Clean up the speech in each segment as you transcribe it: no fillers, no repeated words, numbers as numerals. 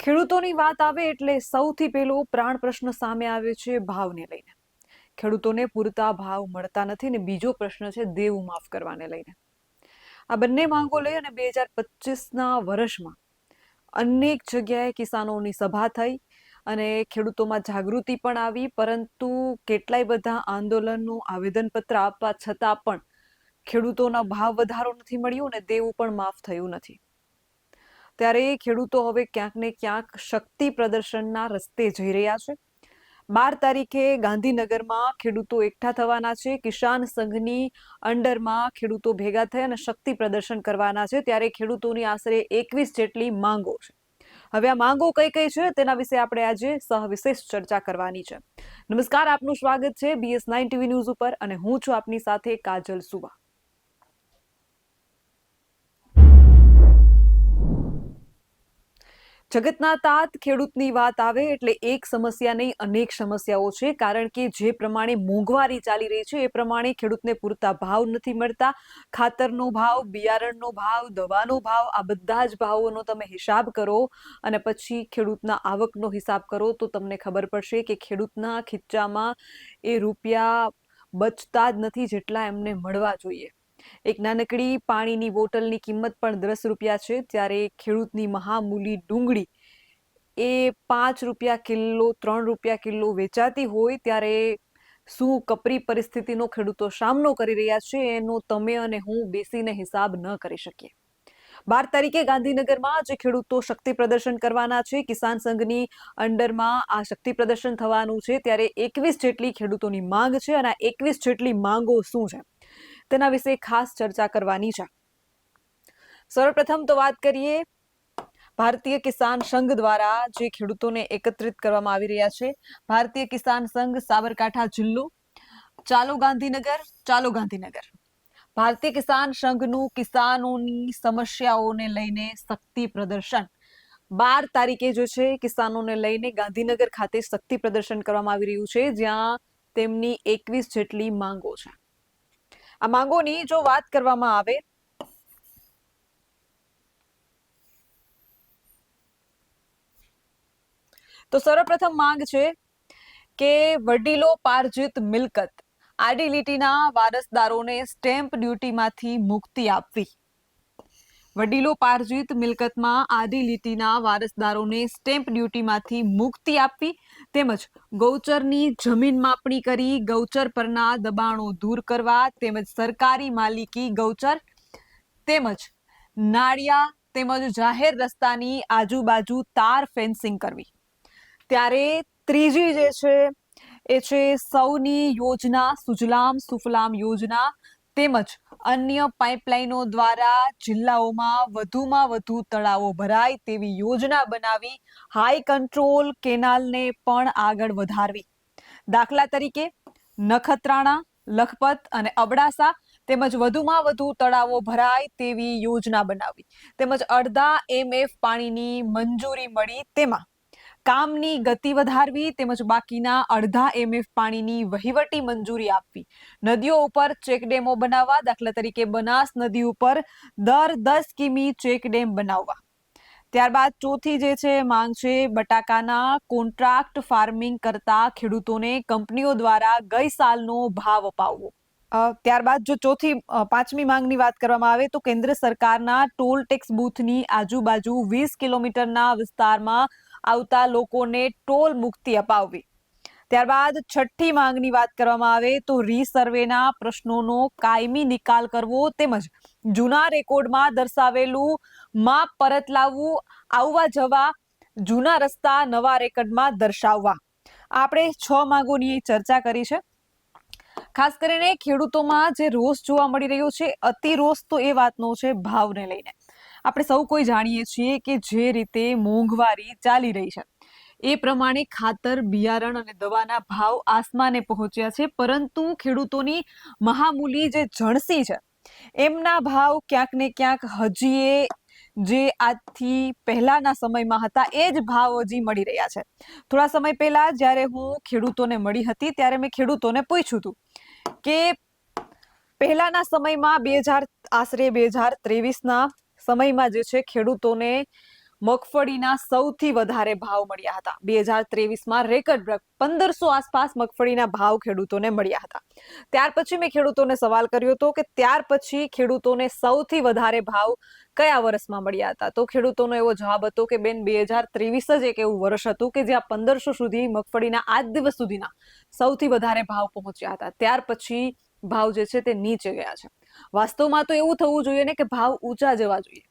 ખેડૂતોની વાત આવે એટલે સૌથી પહેલો પ્રાણ પ્રશ્ન સામે આવે છે ભાવને લઈને. ખેડૂતોને પૂરતા ભાવ મળતા નથી ને બીજો પ્રશ્ન છે દેવું માફ કરવાને લઈને. આ બંને માંગો લઈ અને 2025ના વર્ષમાં અનેક જગ્યાએ કિસાનોની સભા થઈ અને ખેડૂતોમાં જાગૃતિ પણ આવી, પરંતુ કેટલાય બધા આંદોલનનું આવેદનપત્ર આપવા છતાં પણ ખેડૂતોના ભાવ વધારો નથી મળ્યો અને દેવું પણ માફ થયું નથી. ત્યારે ખેડૂતો હવે ક્યાંક ને ક્યાંક શક્તિ પ્રદર્શનના રસ્તે જઈ રહ્યા છે. 12 તારીખે ગાંધીનગરમાં ખેડૂતો એકઠા થવાના છે. કિસાન સંઘની અંડરમાં ખેડૂતો ભેગા થઈ અને શક્તિ પ્રદર્શન કરવાના છે. ત્યારે ખેડૂતોની આશરે 21 જેટલી માંગો છે. હવે આ માંગો કઈ કઈ છે તેના વિશે આપણે આજે સહવિશેષ ચર્ચા કરવાની છે. નમસ્કાર, આપનું સ્વાગત છે BS9 TV ન્યૂઝ ઉપર અને હું છું આપની સાથે કાજલ સુવા. જગતના તાત ખેડૂતની વાત આવે એટલે એક સમસ્યા નહીં અનેક સમસ્યાઓ છે, કારણ કે જે પ્રમાણે મોંઘવારી ચાલી રહી છે એ પ્રમાણે ખેડૂતને પૂરતા ભાવ નથી મળતા. ખાતરનો ભાવ, બિયારણનો ભાવ, દવાનો ભાવ, આ બધા જ ભાવોનો તમે હિસાબ કરો અને પછી ખેડૂતના આવકનો હિસાબ કરો તો તમને ખબર પડશે કે ખેડૂતના ખીચામાં એ રૂપિયા બચતા જ નથી જેટલા એમને મળવા જોઈએ. એક નાનકડી પાણીની બોટલની કિંમત પણ 10 રૂપિયા છે, ત્યારે ખેડૂતની મહામૂલી ડુંગળી એ 5 રૂપિયા કિલો, 3 રૂપિયા કિલો વેચાતી હોય ત્યારે શું કપરી પરિસ્થિતિનો ખેડૂતો સામનો કરી રહ્યા છે એનો તમે અને હું બેસીને હિસાબ ન કરી શકીએ. 12 તારીખે ગાંધીનગરમાં જે ખેડૂતો શક્તિ પ્રદર્શન કરવાના છે, કિસાન સંઘની અંડરમાં આ શક્તિ પ્રદર્શન થવાનું છે, ત્યારે 21 જેટલી ખેડૂતોની માંગ છે અને આ 21 જેટલી માંગો શું છે તેના વિશે ખાસ ચર્ચા કરવાની છે. સર્વપ્રથમ તો વાત કરીએ ભારતીય કિસાન સંઘ દ્વારા જે ખેડૂતોને એકત્રિત કરવામાં આવી રહ્યા છે. ભારતીય કિસાન સંઘ સાબરકાંઠા જિલ્લો, ચાલો ગાંધીનગર, ચાલો ગાંધીનગર. ભારતીય કિસાન સંઘનું કિસાનોની સમસ્યાઓને લઈને શક્તિ પ્રદર્શન 12 તારીખે જે છે કિસાનોને લઈને ગાંધીનગર ખાતે શક્તિ પ્રદર્શન કરવામાં આવી રહ્યું છે, જ્યાં તેમની 21 જેટલી માંગો છે. આ માંગોની જો વાત કરવામાં આવે તો સર્વપ્રથમ માંગ છે કે વડીલો પાર્જિત મિલકત આડી લીટીના વારસદારોને સ્ટેમ્પ ડ્યુટીમાંથી મુક્તિ આપવી. વડીલો પાર્જિત મિલકતમાં આડી લીટીના વારસદારોને સ્ટેમ્પ ડ્યુટીમાંથી મુક્તિ આપવી, તેમજ ગૌચરની જમીન માપણી કરી ગૌચર પરના દબાણો દૂર કરવા, તેમજ સરકારી માલિકી ગૌચર તેમજ નાળિયા તેમજ જાહેર રસ્તાની આજુબાજુ તાર ફેન્સિંગ કરવી. ત્યારે ત્રીજી જે છે એ છે સૌની યોજના, સુજલામ સુફલામ યોજના તેમજ અન્ય પાઇપલાઇનો દ્વારા જિલ્લાઓમાં વધુમાં વધુ તળાવો ભરાય તેવી યોજના બનાવી હાઈ કંટ્રોલ કેનાલને પણ આગળ વધારવી. દાખલા તરીકે નખત્રાણા, લખપત અને અબડાસા તેમજ વધુમાં વધુ તળાવો ભરાય તેવી યોજના બનાવવી, તેમજ અડધા MF પાણીની મંજૂરી મળી તેમાં કામની ગતિ વધારવી, તેમજ બાકીના અડધા MF પાણીની વહીવટી મંજૂરી આપવી. નદીઓ ઉપર ચેકડેમો બનાવવા, દાખલા તરીકે બનાસ નદી ઉપર દર 10 કિમી ચેકડેમ બનાવવા. ત્યારબાદ ચોથી જે છે માંગ છે બટાકાના કોન્ટ્રાક્ટ ફાર્મિંગ કરતા ખેડૂતોને કંપનીઓ દ્વારા ગઈ સાલનો ભાવ અપાવવો. ત્યારબાદ જો પાંચમી માંગની વાત કરવામાં આવે તો કેન્દ્ર સરકારના ટોલ ટેક્સ બૂથની આજુબાજુ 20 કિલોમીટરના વિસ્તારમાં આવતા લોકોને ટોલ મુક્તિ અપાવવી. ત્યારબાદ છઠ્ઠી માંગની વાત કરવામાં આવે તો રીસર્વેના પ્રશ્નોનો કાયમી નિકાલ કરવો, તેમજ જૂના રેકોર્ડમાં દર્શાવેલું માપ પરત લાવવું, આવવા જવા જૂના રસ્તા નવા રેકોર્ડમાં દર્શાવવા. આપણે 6 માંગોની ચર્ચા કરી છે. ખાસ કરીને ખેડૂતોમાં જે રોષ જોવા મળી રહ્યો છે, અતિ રોષ તો એ વાતનો છે ભાવને લઈને. આપણે સૌ કોઈ જાણીએ છીએ કે જે રીતે મોંઘવારી ચાલી રહી છે એ પ્રમાણે ખાતર, બિયારણ અને દવાના ભાવ આસમાને પહોંચ્યા છે, પરંતુ ખેડૂતોની મહામૂલી જે જણસી છે એમના ભાવ ક્યાંક ને ક્યાંક હજી જે આજથી પહેલાના સમયમાં હતા એ જ ભાવ હજી મળી રહ્યા છે. થોડા સમય પહેલા જ્યારે હું ખેડૂતોને મળી હતી ત્યારે મેં ખેડૂતોને પૂછ્યું હતું કે પહેલાના સમયમાં આશરે 2023ના સમયમાં જે છે ખેડૂતોને મગફળીના સૌથી વધારે ભાવ મળ્યા હતા. 2023માં રેકર્ડ બ્રેક 1500 આસપાસ મગફળીના ભાવ ખેડૂતોને મળ્યા હતા. ત્યાર પછી મેં ખેડૂતોને સવાલ કર્યો હતો કે ત્યાર પછી ખેડૂતોને સૌથી વધારે ભાવ કયા વર્ષમાં મળ્યા હતા? તો ખેડૂતોનો એવો જવાબ હતો કે બેન 2023 જ એક એવું વર્ષ હતું કે જ્યાં 1500 સુધી મગફળીના આજ દિવસ સુધીના સૌથી વધારે ભાવ પહોંચ્યા હતા. ત્યાર પછી ભાવ જે છે તે નીચે ગયા છે. વાસ્તવમાં તો એવું થવું જોઈએ ને કે ભાવ ઊંચા જવા જોઈએ,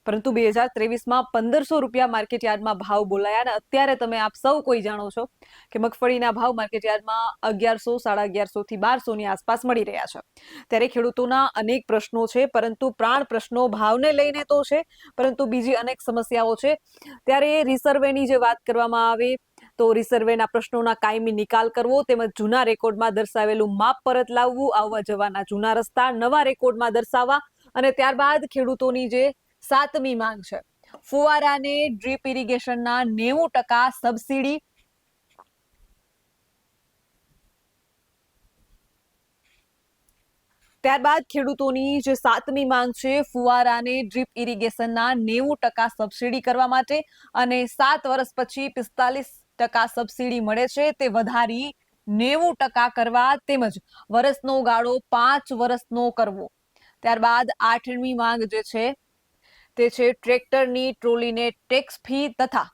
પરંતુ 2023માં 1500 રૂપિયા માર્કેટ યાર્ડમાં ભાવ બોલાયા અને અત્યારે તમે આપ સૌ કોઈ જાણો છો કે મગફળીના ભાવ માર્કેટ યાર્ડમાં 1100, 1150 થી 1200ની આસપાસ મળી રહ્યા છે. ત્યારે ખેડૂતોના અનેક પ્રશ્નો છે, પરંતુ પ્રાણ પ્રશ્નો ભાવને લઈને તો છે, પરંતુ બીજી અનેક સમસ્યાઓ છે. ત્યારે રિસર્વેની જે વાત કરવામાં આવે તો રિસર્વેના પ્રશ્નોના કાયમી નિકાલ કરવો, તેમજ જૂના રેકોર્ડમાં દર્શાવેલું માપ પરત લાવવું, આવવા જવાના જૂના રસ્તા નવા રેકોર્ડમાં દર્શાવવા અને ત્યારબાદ ખેડૂતોની જે 7મી માંગ છે, ફુવારાને ડ્રીપ ઇરિગેશનના 90% સબસિડી. ત્યારબાદ ખેડૂતોની જે 7મી માંગ છે, ફુવારાને ડ્રીપ ઇરિગેશનના 90% સબસિડી કરવા માટે અને 7 વર્ષ પછી 45% સબસિડી મળે છે તે વધારી 90% કરવા, તેમજ વર્ષનો ગાળો 5 વર્ષનો કરવો. ત્યારબાદ 8મી માંગ જે છે તે છે ટ્રેક્ટરની ટ્રોલીને ટેક્સ ફી તથા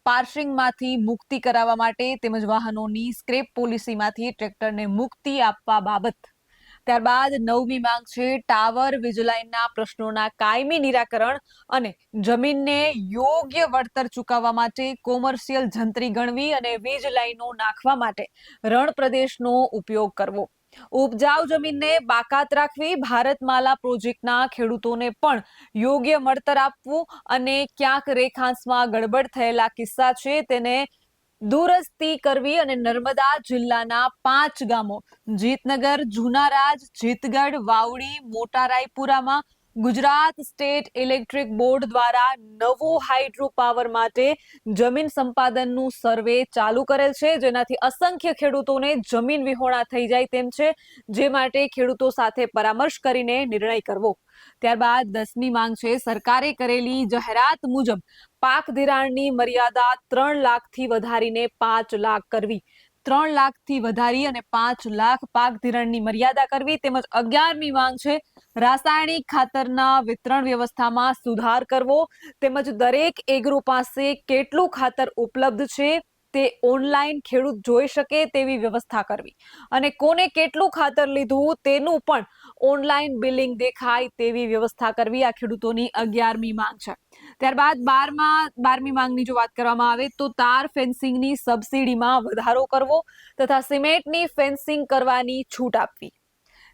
પાર્સિંગમાંથી મુક્તિ કરાવવા માટે, તેમજ વાહનોની સ્ક્રેપ પોલિસીમાંથી ટ્રેક્ટરને મુક્તિ આપવા બાબત. ત્યારબાદ 9મી માંગ છે ટાવર વીજલાઇનના પ્રશ્નોના કાયમી નિરાકરણ અને જમીનને યોગ્ય વળતર ચૂકવવા માટે કોમર્શિયલ જંત્રી ગણવી અને વીજ લાઈનો નાખવા માટે રણ પ્રદેશનો ઉપયોગ કરવો. ઉપજાઉ જમીનને બાકાત રાખવી, ભારતમાલા પ્રોજેક્ટના ખેડૂતોને પણ યોગ્ય મળતર આપવું અને ક્યાંક રેખાંશમાં ગડબડ થયેલા કિસ્સા છે તેને દુરસ્તી કરવી અને નર્મદા જિલ્લાના 5 ગામો જીતનગર, જુનારાજ, જીતગઢ, વાવડી, મોટા રાયપુરામાં ગુજરાત સ્ટેટ ઇલેક્ટ્રિક બોર્ડ દ્વારા નવો હાઇડ્રો પાવર માટે જમીન સંપાદનનું સર્વે ચાલુ કરેલ છે, જેનાથી અસંખ્ય ખેડૂતોને જમીન વિહોણા થઈ જાય તેમ છે, જે માટે ખેડૂતો સાથે પરામર્શ કરીને નિર્ણય કરવો. ત્યારબાદ 10મી માંગ છે સરકારે કરેલી જાહેરાત મુજબ પાક ધિરાણની મર્યાદા 3 લાખથી વધારીને 5 લાખ કરવી. 3 લાખથી વધારી અને 5 લાખ પાક ધિરાણની મર્યાદા કરવી. તેમજ 11મી માંગ છે રાસાયણિક ખાતરના વિતરણ વ્યવસ્થામાં સુધાર કરવો, તેમજ દરેક એગ્રો પાસે કેટલું ખાતર ઉપલબ્ધ છે તે ઓનલાઈન ખેડૂત જોઈ શકે તેવી વ્યવસ્થા કરવી અને કોને કેટલું ખાતર લીધું તેનું પણ ઓનલાઈન બિલિંગ દેખાય તેવી વ્યવસ્થા કરવી. આ ખેડૂતોની 11મી માંગ છે. ત્યારબાદ 12મી માંગની જો વાત કરવામાં આવે તો તાર ફેન્સિંગની સબસિડીમાં વધારો કરવો તથા સિમેન્ટની ફેન્સિંગ કરવાની છૂટ આપવી.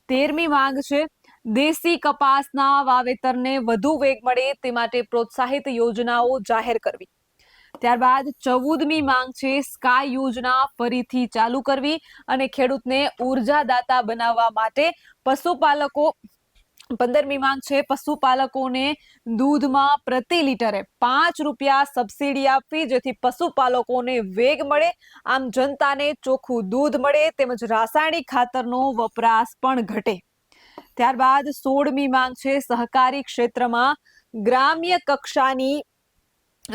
13મી માંગ છે દેશી કપાસના વાવેતરને વધુ વેગ મળે તે માટે પ્રોત્સાહિત યોજનાઓ જાહેર કરવી. ત્યારબાદ 14મી માંગ છે સ્કાય યોજના ફરીથી ચાલુ કરવી અને ખેડૂતને ઉર્જાદાતા બનાવવા માટે પશુપાલકો. 15મી માંગ છે પશુપાલકોને દૂધમાં પ્રતિ લીટરે 5 રૂપિયા સબસિડી આપવી, જેથી પશુપાલકોને વેગ મળે, આમ જનતાને ચોખ્ખું દૂધ મળે, તેમજ રાસાયણિક ખાતરનો વપરાશ પણ ઘટે. ત્યારબાદ 16મી માંગ છે સહકારી ક્ષેત્રમાં ગ્રામ્ય કક્ષાની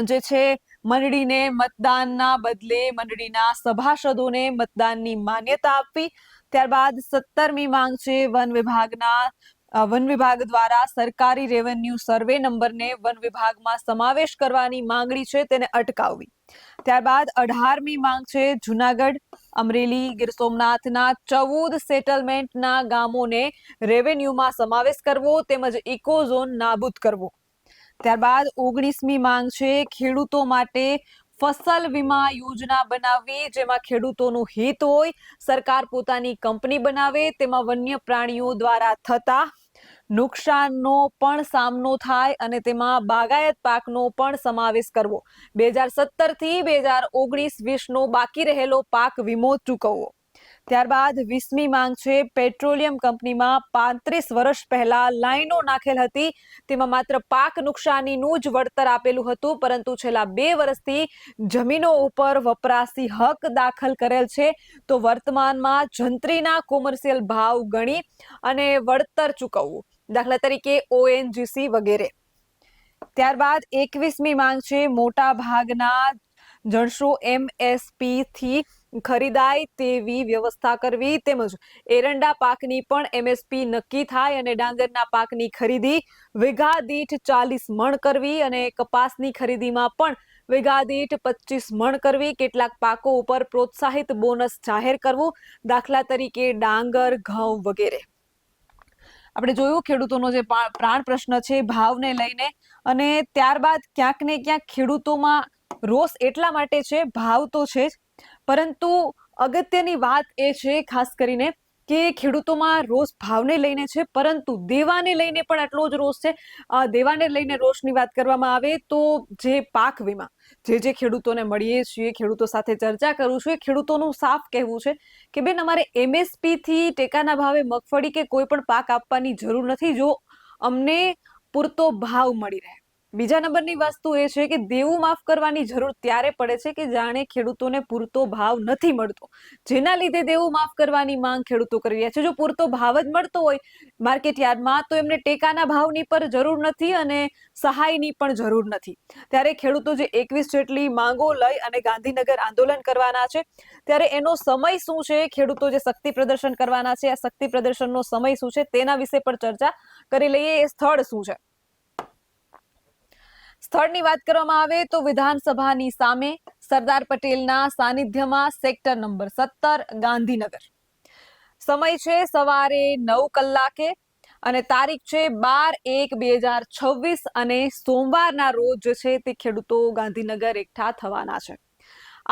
જે છે મંડળીને મતદાનના બદલે મંડળીના સભાસદોને મતદાનની માન્યતા આપવી. ત્યારબાદ 17મી માંગ છે વન વિભાગ દ્વારા સરકારી રેવન્યુ સર્વે નંબરને વન વિભાગમાં સમાવેશ કરવાની માંગણી છે તેને અટકાવવી. ત્યારબાદ 18મી માંગ છે જુનાગઢ, અમરેલી, ગીર સોમનાથના 14 સેટલમેન્ટના ગામોને રેવન્યુમાં સમાવેશ કરવો તેમજ ઇકો ઝોન નાબૂદ કરવો. ત્યારબાદ 19મી માંગ છે ખેડૂતો માટે ફસલ વીમા યોજના બનાવવી, જેમાં ખેડૂતોનું હિત હોય, સરકાર પોતાની કંપની બનાવે, તેમાં વન્ય પ્રાણીઓ દ્વારા થતા નુકસાનનો પણ સામનો થાય અને તેમાં બાગાયત પાકનો પણ સમાવેશ કરવો. 2017 થી 2019-20નો બાકી રહેલો પાક વીમો ચૂકવવો. ત્યારબાદ 20મી માંગ છે પેટ્રોલિયમ કંપનીમાં 35 વર્ષ પહેલા લાઈનો નાખેલ હતી, તેમાં માત્ર પાક નુકસાનીનું જ વળતર આપેલું હતું, પરંતુ છેલ્લા 2 વર્ષથી જમીનો ઉપર વપરાશી હક દાખલ કરેલ છે, તો વર્તમાનમાં જંત્રીના કોમર્શિયલ ભાવ ગણી અને વળતર ચૂકવવું, દાખલા તરીકે ONGC વગેરે. ત્યારબાદ 21મી માંગ છે મોટા ભાગના જણસો MSP થી ખરીદાય તેવી વ્યવસ્થા કરવી, તેમજ એરંડા પાકની પણ MSP નક્કી થાય અને ડાંગરના પાકની ખરીદી વીઘા દીઠ 40 મણ કરવી અને કપાસની ખરીદીમાં પણ વીઘા દીઠ 25 મણ કરવી. કેટલાક પાકો ઉપર પ્રોત્સાહિત બોનસ જાહેર કરવું, દાખલા તરીકે ડાંગર, ઘઉં વગેરે. આપણે જોયું ખેડૂતોનો જે પ્રાણ પ્રશ્ન છે ભાવને લઈને, અને ત્યારબાદ ક્યાંક ને ક્યાંક ખેડૂતોમાં રોષ એટલા માટે છે, ભાવ તો છે જ, પરંતુ અગત્યની વાત એ છે ખાસ કરીને કે ખેડૂતોમાં રોષ ભાવને લઈને છે, પરંતુ દેવાને લઈને પણ આટલો જ રોષ છે. દેવાને લઈને રોષની વાત કરવામાં આવે તો જે પાક વીમા જે ખેડૂતોને મળીએ છીએ, ખેડૂતો સાથે ચર્ચા કરું છું, એ ખેડૂતોનું સાફ કહેવું છે કે બેન, અમારે MSP થી ટેકાના ભાવે મગફળી કે કોઈ પણ પાક આપવાની જરૂર નથી, જો અમને પૂરતો ભાવ મળી રહે. બીજા નંબરની વસ્તુ એ છે કે દેવું માફ કરવાની જરૂર ત્યારે પડે છે કે જાણે ખેડૂતોને પૂરતો ભાવ નથી મળતો, જેના લીધે દેવું માફ કરવાની માંગ ખેડૂતો કરી રહ્યા છે. જો પૂરતો ભાવ જ મળતો હોય માર્કેટ યાર્ડમાં તો એમને ટેકાના ભાવની પર જરૂર નથી અને સહાયની પણ જરૂર નથી. ત્યારે ખેડૂતો જે 21 જેટલી માંગો લઈ અને ગાંધીનગર આંદોલન કરવાના છે, ત્યારે એનો સમય શું છે, ખેડૂતો જે શક્તિ પ્રદર્શન કરવાના છે, આ શક્તિ પ્રદર્શનનો સમય શું છે તેના વિશે પણ ચર્ચા કરી લઈએ. એ સ્થળ શું છે? સ્થળની વાત કરવામાં આવે તો વિધાનસભાની સામે સરદાર પટેલના સાનિધ્યમાં સેક્ટર નંબર 17 ગાંધીનગર. સમય છે સવારે 9 કલાકે અને તારીખ છે 12/1/2026 અને સોમવારના રોજ છે તે ખેડૂતો ગાંધીનગર એકઠા થવાના છે.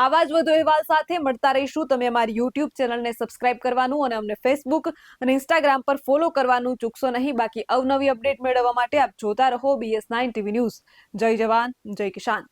આવા જ વધુ અહેવાલ સાથે મળતા રહીશું. તમે અમારી YouTube ચેનલને સબસ્ક્રાઇબ કરવાનું અને અમને Facebook અને Instagram પર ફોલો કરવાનું ચૂકશો નહીં. બાકી અવનવી અપડેટ મેળવવા માટે આપ જોતા રહો BS9 TV ન્યૂઝ. જય જવાન, જય કિસાન.